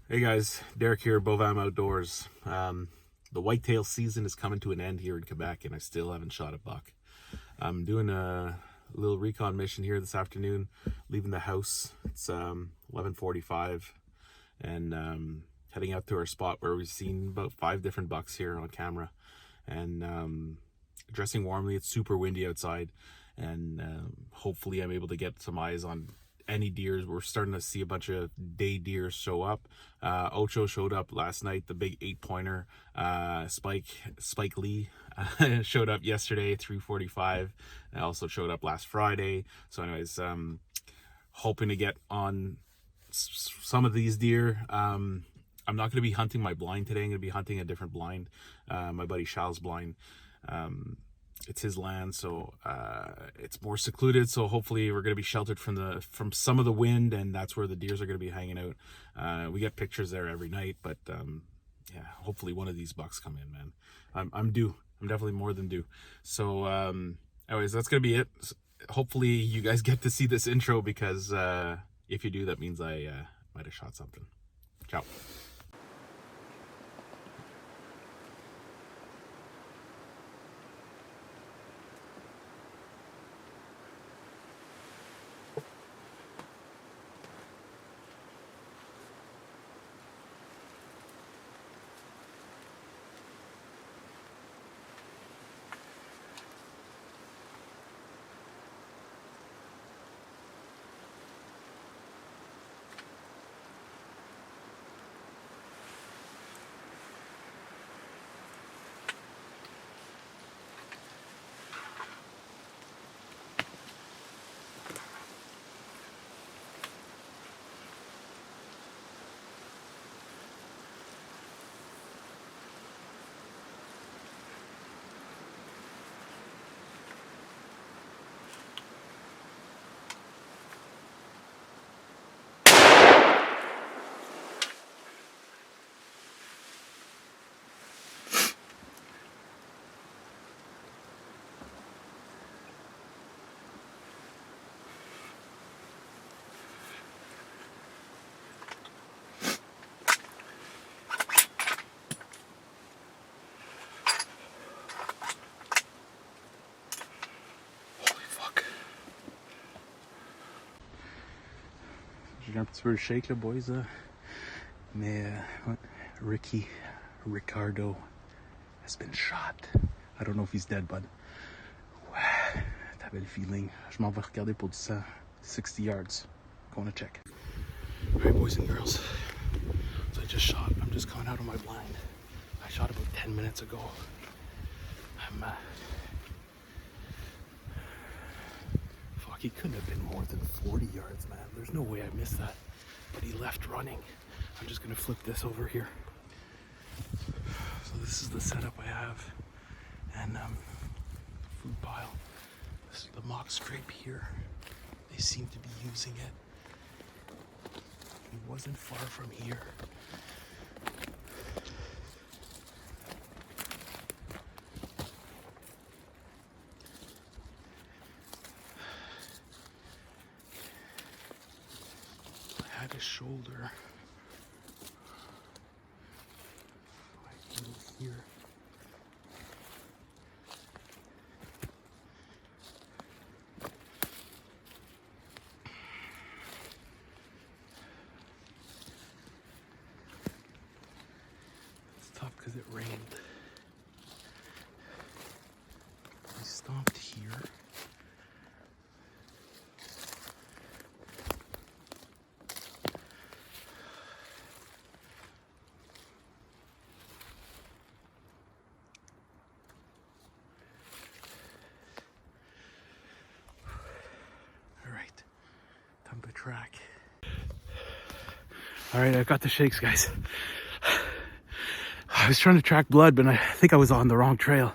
Hey guys, Derek here, Bovam Outdoors. The whitetail season is coming to an end here in Quebec, and I still haven't shot a buck. I'm doing a little recon mission here this afternoon, leaving the house. It's 11:45, and heading out to our spot where we've seen about 5 different bucks here on camera. And dressing warmly. It's super windy outside, and hopefully I'm able to get some eyes on any deers. We're starting to see a bunch of day deer show up. Ocho showed up last night, the big 8-pointer. Spike Lee showed up yesterday, 3:45. And also showed up last Friday. So anyways, hoping to get on some of these deer. I'm not going to be hunting my blind today. I'm going to be hunting a different blind, my buddy Shal's blind. It's his land, so it's more secluded, so hopefully we're going to be sheltered from some of the wind, and that's where the deers are going to be hanging out. We get pictures there every night, but yeah, hopefully one of these bucks come in, man. I'm due. I'm definitely more than due. So anyways, that's going to be it. Hopefully you guys get to see this intro, because if you do, that means I might have shot something. Ciao. J'ai un petit peu le shake, là, boys, là. Mais ouais, Ricardo has been shot. I don't know if he's dead, but ouais, t'avais le feeling. Je m'en vais regarder pour du sang. 60 yards. Going to check. Alright, boys and girls. So I just shot. I'm just coming out of my blind. I shot about 10 minutes ago. Fuck, he couldn't have been more than 40 yards, man. There's no way I missed that. But he left running. I'm just gonna flip this over here. So this is the setup I have. And food pile. This is the mock scrape here. They seem to be using it. He wasn't far from here. I had his shoulder right here. It's tough because it rained. He stomped here. Time to track. All right, I got the shakes, guys. I was trying to track blood, but I think I was on the wrong trail,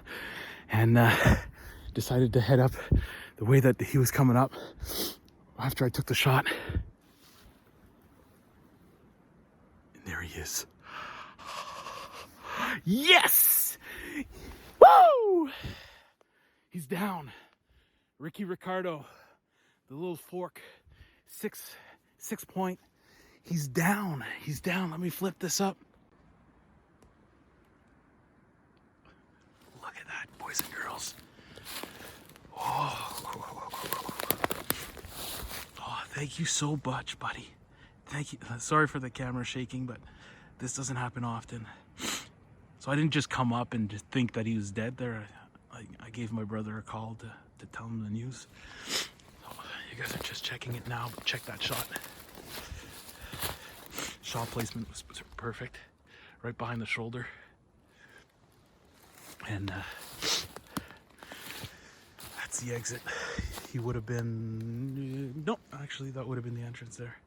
and decided to head up the way that he was coming up after I took the shot. And there he is. Yes! Woo! He's down. Ricardo, the little fork, six point. He's down. He's down. Let me flip this up. Look at that, boys and girls. Oh, thank you so much, buddy. Thank you. Sorry for the camera shaking, but this doesn't happen often. So I didn't just come up and just think that he was dead there. I gave my brother a call to tell him the news. So you guys are just checking it now, but check that shot. Shot placement was perfect, right behind the shoulder. And that's the exit. He would have been, no, actually that would have been the entrance there.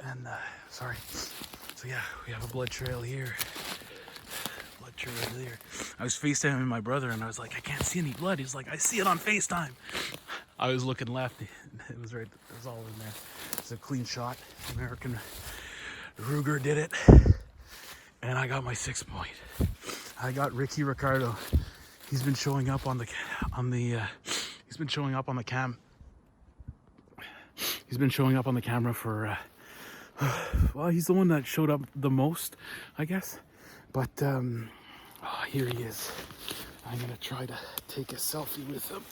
And sorry. So yeah, we have a blood trail here. Blood trail there. I was FaceTiming my brother and I was like, I can't see any blood. He's like, I see it on FaceTime. I was looking left. It was right. It was all in there. It's a clean shot. American Ruger did it, and I got my 6 point. I got Ricky Ricardo. He's been showing up on the he's been showing up on the cam. He's been showing up on the camera for. Well, he's the one that showed up the most, I guess. But here he is. I'm gonna try to take a selfie with him.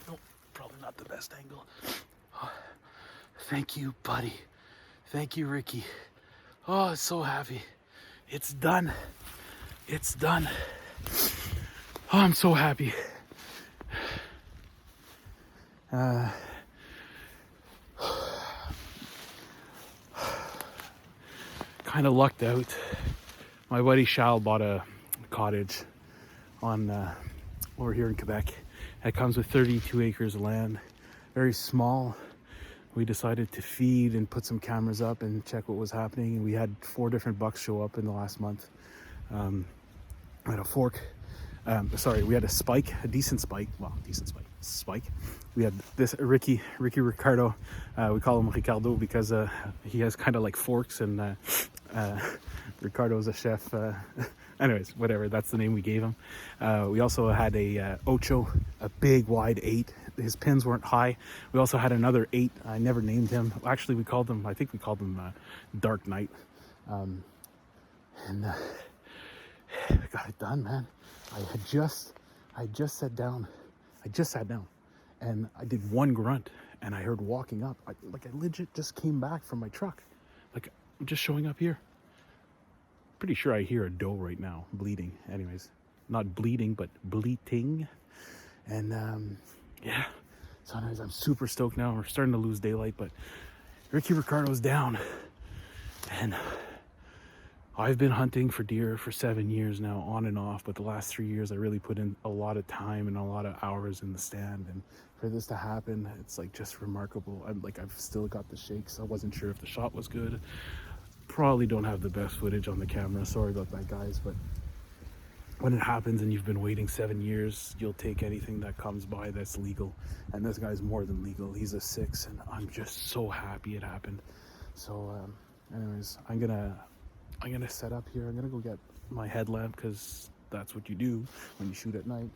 Nope, probably not the best angle. Oh, thank you, buddy. Thank you, Ricky. Oh, so happy. It's done. It's done. Oh, I'm so happy. Kind of lucked out. My buddy Shal bought a cottage on over here in Quebec. It comes with 32 acres of land, very small. We decided to feed and put some cameras up and check what was happening. And we had 4 different bucks show up in the last month. We had a fork. We had a spike, a decent spike. Well, decent spike. We had this Ricky Ricardo. We call him Ricardo because he has kind of like forks, and Ricardo's a chef. Anyways, whatever. That's the name we gave him. We also had a Ocho, a big wide 8. His pins weren't high. We also had another 8. I never named him. Actually, I think we called him Dark Knight. And I got it done, man. I just sat down. I just sat down, and I did 1 grunt, and I heard walking up. I legit just came back from my truck. Like, I'm just showing up here. Pretty sure I hear a doe right now bleeding. Anyways, not bleeding, but bleating. And yeah. So anyways, I'm super stoked now. We're starting to lose daylight, but Ricky Ricardo's down, and I've been hunting for deer for 7 years now, on and off, but the last 3 years I really put in a lot of time and a lot of hours in the stand, and for this to happen, it's like just remarkable. I've still got the shakes. I wasn't sure if the shot was good. Probably don't have the best footage on the camera. Sorry about that, guys, but when it happens and you've been waiting 7 years, you'll take anything that comes by that's legal, and this guy's more than legal. He's a 6, and I'm just so happy it happened. So anyways, I'm gonna set up here. I'm gonna go get my headlamp because that's what you do when you shoot at night.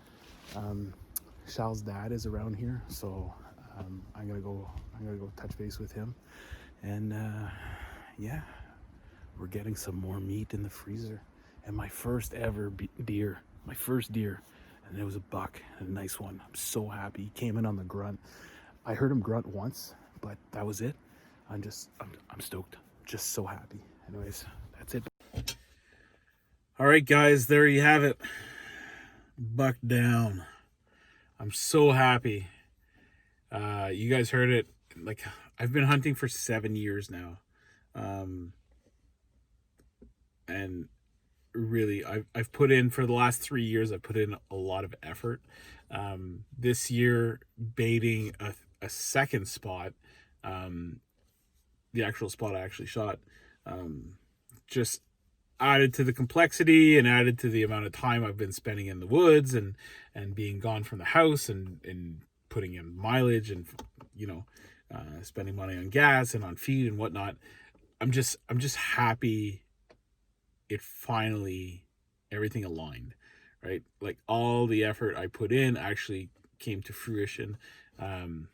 Shal's dad is around here, so I'm gonna go touch base with him, and yeah, we're getting some more meat in the freezer. And my first ever deer, and it was a buck, a nice one. I'm so happy. He came in on the grunt. I heard him grunt once, but that was it. I'm stoked. Just so happy. Anyways, that's it. All right, guys, there you have it. Buck down. I'm so happy. You guys heard it. Like, I've been hunting for 7 years now. And really, I've put in, for the last 3 years, I've put in a lot of effort. This year, baiting a second spot, the actual spot I actually shot, just added to the complexity and added to the amount of time I've been spending in the woods and being gone from the house and putting in mileage and, spending money on gas and on feed and whatnot. I'm just happy it finally, everything aligned, right? Like, all the effort I put in actually came to fruition. I'm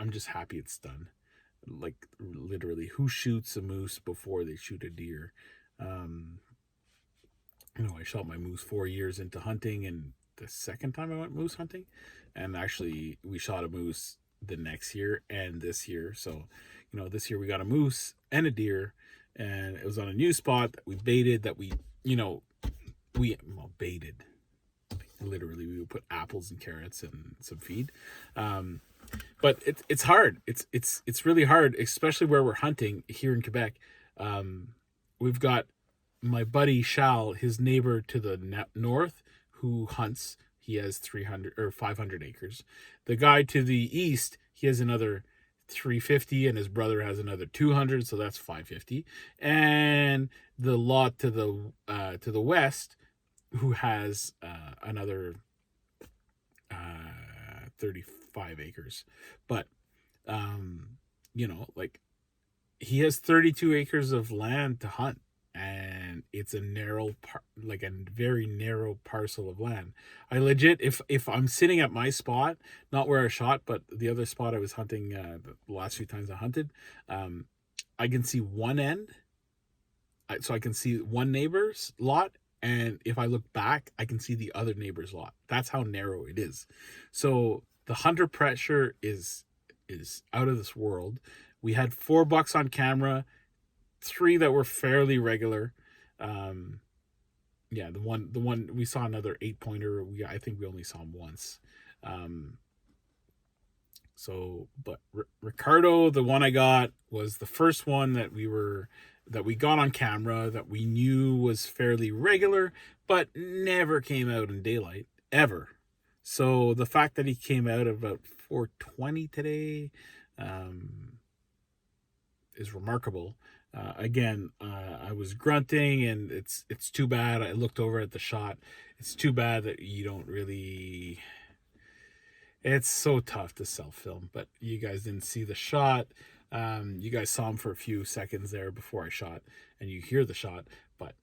just happy it's done. Like, literally, who shoots a moose before they shoot a deer? I shot my moose 4 years into hunting, and the second time I went moose hunting, and actually we shot a moose the next year and this year. So, this year we got a moose and a deer, and it was on a new spot that we baited. That baited. Literally, we would put apples and carrots and some feed. But it's hard. It's really hard, especially where we're hunting here in Quebec. We've got my buddy Shal, his neighbor to the north, who hunts. He has 300 or 500 acres. The guy to the east, he has another 350, and his brother has another 200, so that's 550. And the lot to the west, who has another 35 acres. But like, he has 32 acres of land to hunt, and it's a a very narrow parcel of land. I legit, if I'm sitting at my spot, not where I shot, but the other spot I was hunting the last few times I hunted, I can see one end, so I can see one neighbor's lot, and if I look back, I can see the other neighbor's lot. That's how narrow it is. So the hunter pressure is out of this world. We had 4 bucks on camera, 3 that were fairly regular. The one we saw another 8-pointer. I think we only saw him once. But Ricardo, the one I got, was the first one that we got on camera, that we knew was fairly regular, but never came out in daylight ever. So the fact that he came out about 4:20 today is remarkable. Again, I was grunting, and it's too bad. I looked over at the shot. It's too bad that you don't really. It's so tough to self-film, but you guys didn't see the shot. You guys saw him for a few seconds there before I shot, and you hear the shot, but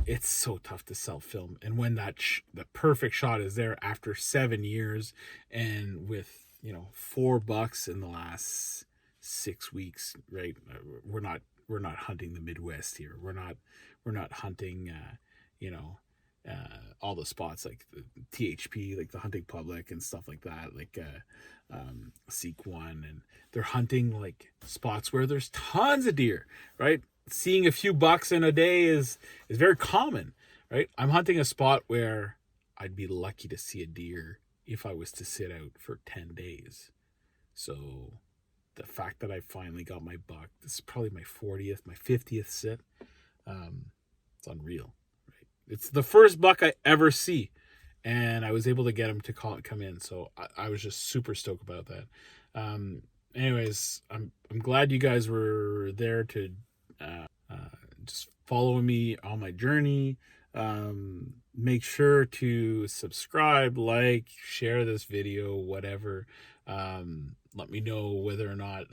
it's so tough to self-film. And when the perfect shot is there after 7 years, and with 4 bucks in the last 6 weeks, right? We're not hunting the Midwest here. We're not hunting all the spots like the THP, like the hunting public and stuff like that, like Seek One, and they're hunting like spots where there's tons of deer, right? Seeing a few bucks in a day is very common, right? I'm hunting a spot where I'd be lucky to see a deer if I was to sit out for 10 days. So the fact that I finally got my buck, this is probably my 40th, my 50th sit. It's unreal, right? It's the first buck I ever see, and I was able to get him to come in. So I was just super stoked about that. Anyways, I'm glad you guys were there to just follow me on my journey. Make sure to subscribe, like, share this video, whatever. Let me know whether or not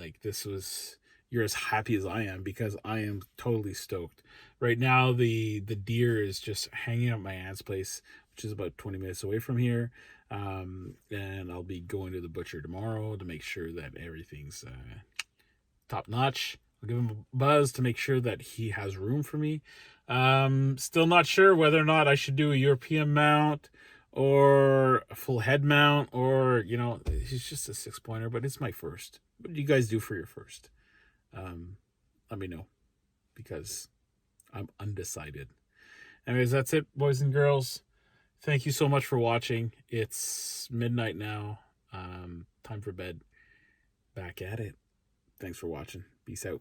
you're as happy as I am, because I am totally stoked. Right now, the deer is just hanging out at my aunt's place, which is about 20 minutes away from here. And I'll be going to the butcher tomorrow to make sure that everything's top notch. I'll give him a buzz to make sure that he has room for me. Still not sure whether or not I should do a European mount or a full head mount, or he's just a 6-pointer, but it's my first. What do you guys do for your first? Let me know, because I'm undecided. Anyways, that's it, boys and girls. Thank you so much for watching. It's midnight now. Time for bed. Back at it. Thanks for watching. Peace out.